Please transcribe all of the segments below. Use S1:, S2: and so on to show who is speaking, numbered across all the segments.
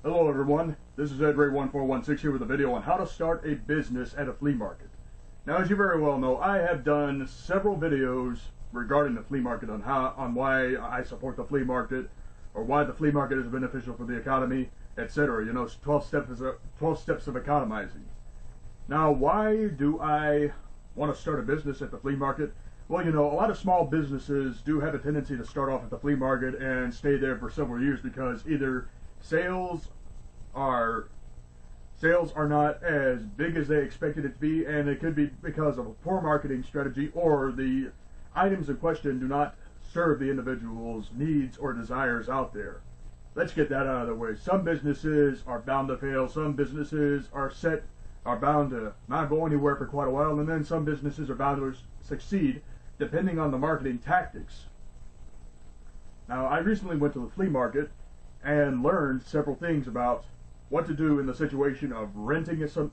S1: Hello everyone, this is Edray1416 here with a video on how to start a business at a flea market. Now, as you very well know, I have done several videos regarding the flea market on why I support the flea market, or why the flea market is beneficial for the economy, etc. You know, 12 steps of economizing. Now, why do I want to start a business at the flea market? Well, you know, a lot of small businesses do have a tendency to start off at the flea market and stay there for several years because either sales are not as big as they expected it to be, and it could be because of a poor marketing strategy, or the items in question do not serve the individual's needs or desires out there. Let's get that out of the way. Some businesses are bound to fail, some businesses are bound to not go anywhere for quite a while, and then some businesses are bound to succeed depending on the marketing tactics. Now, I recently went to the flea market and learned several things about what to do in the situation of renting some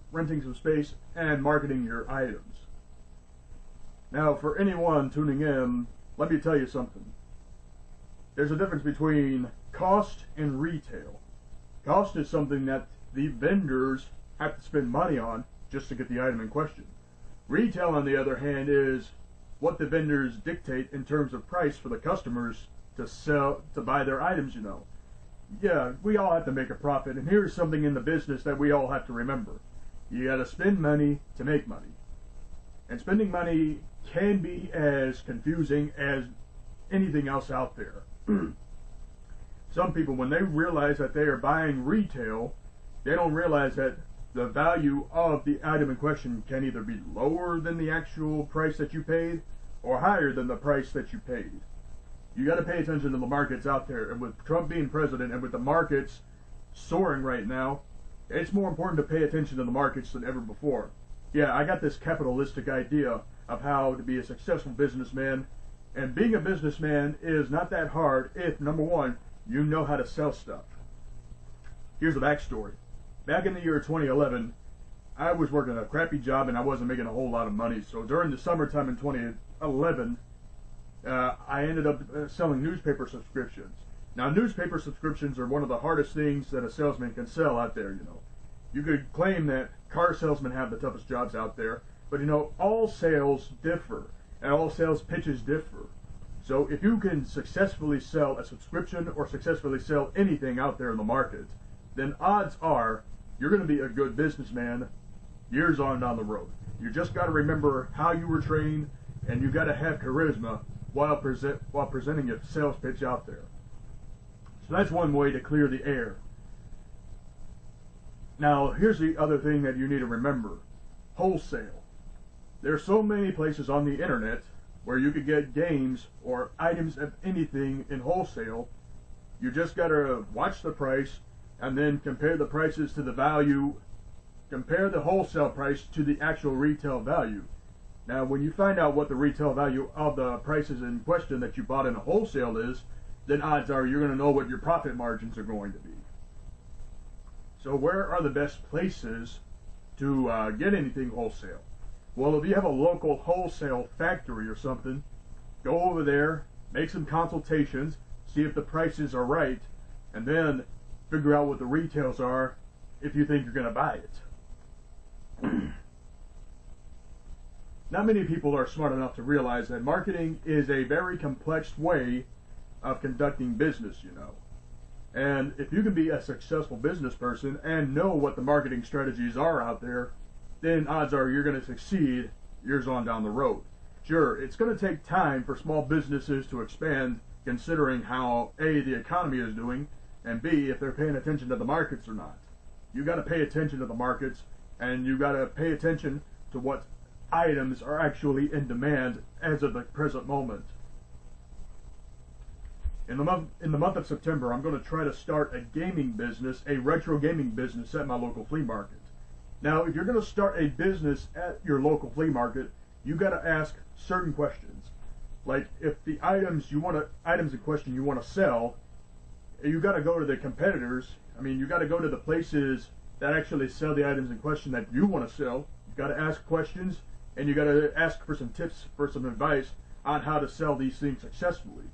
S1: space and marketing your items. Now, for anyone tuning in, let me tell you something. There's a difference between cost and retail. Cost is something that the vendors have to spend money on just to get the item in question. Retail, on the other hand, is what the vendors dictate in terms of price for the customers to buy their items, you know. Yeah, we all have to make a profit, and here's something in the business that we all have to remember. You gotta spend money to make money. And spending money can be as confusing as anything else out there. Some people, when they realize that they are buying retail, they don't realize that the value of the item in question can either be lower than the actual price that you paid, or higher than the price that you paid. You got to pay attention to the markets out there, and with Trump being president and with the markets soaring right now, it's more important to pay attention to the markets than ever before. Yeah, I got this capitalistic idea of how to be a successful businessman, and being a businessman is not that hard if, number one, you know how to sell stuff. Here's the backstory. Back in the year 2011, I was working a crappy job and I wasn't making a whole lot of money, so during the summertime in 2011, I ended up selling newspaper subscriptions. Now, newspaper subscriptions are one of the hardest things that a salesman can sell out there, you know. You could claim that car salesmen have the toughest jobs out there, but you know, all sales differ, and all sales pitches differ. So if you can successfully sell a subscription or successfully sell anything out there in the market, then odds are you're going to be a good businessman years on down the road. You just got to remember how you were trained, and you got to have charisma while presenting a sales pitch out there. So that's one way to clear the air. Now, here's the other thing that you need to remember. Wholesale. There's so many places on the internet where you could get games or items of anything in wholesale. You just got to watch the price and then compare the prices to the value. Compare the wholesale price to the actual retail value. Now, when you find out what the retail value of the prices in question that you bought in a wholesale is, then odds are you're going to know what your profit margins are going to be. So where are the best places to get anything wholesale? Well, if you have a local wholesale factory or something, go over there, make some consultations, see if the prices are right, and then figure out what the retails are if you think you're going to buy it. Not many people are smart enough to realize that marketing is a very complex way of conducting business, you know. And if you can be a successful business person and know what the marketing strategies are out there, then odds are you're going to succeed years on down the road. Sure, it's going to take time for small businesses to expand, considering how A, the economy is doing, and B, if they're paying attention to the markets or not. You got to pay attention to the markets, and you got to pay attention to what items are actually in demand as of the present moment. In the month of September, I'm going to try to start a gaming business, a retro gaming business at my local flea market. Now, if you're going to start a business at your local flea market, you got to ask certain questions. Like, if the items in question you want to sell, you got to go to the competitors. I mean, you got to go to the places that actually sell the items in question that you want to sell. You got to ask questions, and you got to ask for some tips, for some advice on how to sell these things successfully.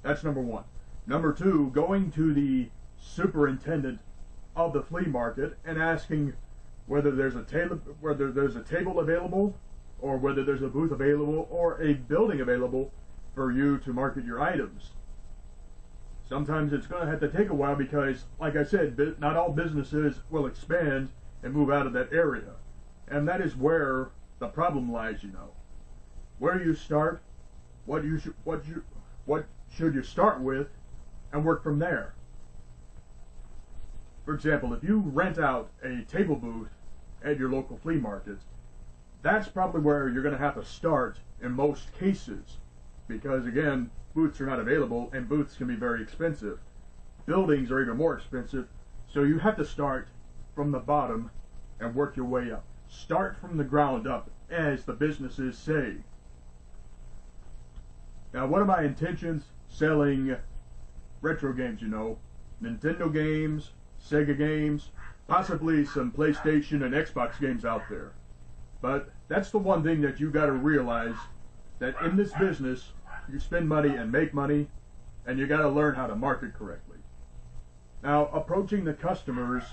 S1: That's number one. Number two, going to the superintendent of the flea market and asking whether there's a table available, or whether there's a booth available, or a building available for you to market your items. Sometimes it's going to have to take a while because, like I said, not all businesses will expand and move out of that area. And that is where the problem lies, you know. Where you start, what should you start with, and work from there. For example, if you rent out a table booth at your local flea market, that's probably where you're going to have to start in most cases. Because again, booths are not available, and booths can be very expensive. Buildings are even more expensive, so you have to start from the bottom and work your way up. Start from the ground up, as the businesses say. Now, one of my intentions selling retro games, you know, Nintendo games, Sega games, possibly some PlayStation and Xbox games out there. But that's the one thing that you got to realize, that in this business, you spend money and make money, and you got to learn how to market correctly. Now, approaching the customers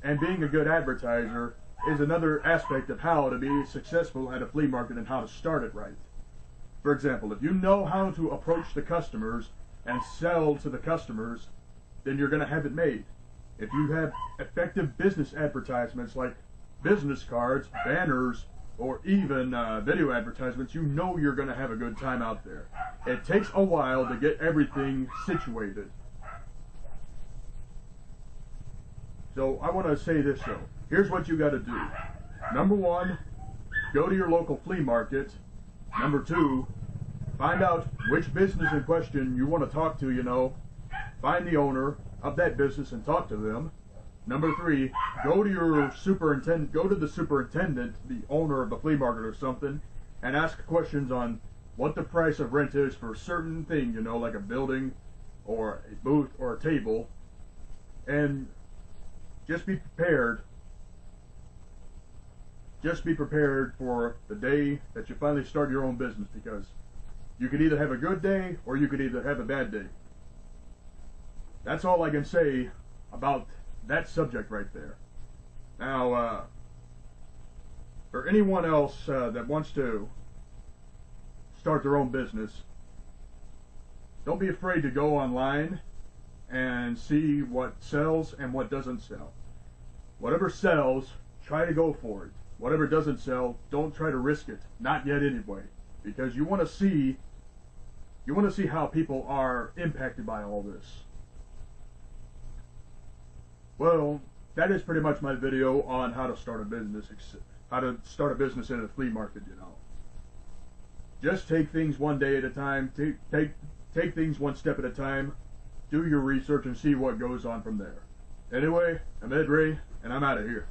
S1: and being a good advertiser is another aspect of how to be successful at a flea market and how to start it right. For example, if you know how to approach the customers and sell to the customers, then you're going to have it made. If you have effective business advertisements like business cards, banners, or even video advertisements, you know you're going to have a good time out there. It takes a while to get everything situated. So I want to say this though. Here's what you got to do. Number one, go to your local flea market. Number two, find out which business in question you want to talk to, you know. Find the owner of that business and talk to them. Number three, go to the superintendent, the owner of the flea market or something, and ask questions on what the price of rent is for a certain thing, you know, like a building or a booth or a table. And just be prepared. Just be prepared for the day that you finally start your own business, because you could either have a good day or you could either have a bad day. That's all I can say about that subject right there. Now, for anyone else that wants to start their own business, don't be afraid to go online and see what sells and what doesn't sell. Whatever sells, try to go for it. Whatever doesn't sell, don't try to risk it. Not yet anyway. Because you want to see how people are impacted by all this. Well, that is pretty much my video on how to start a business in a flea market, you know. Just take things one day at a time. Take things one step at a time. Do your research and see what goes on from there. Anyway, I'm Edray, and I'm out of here.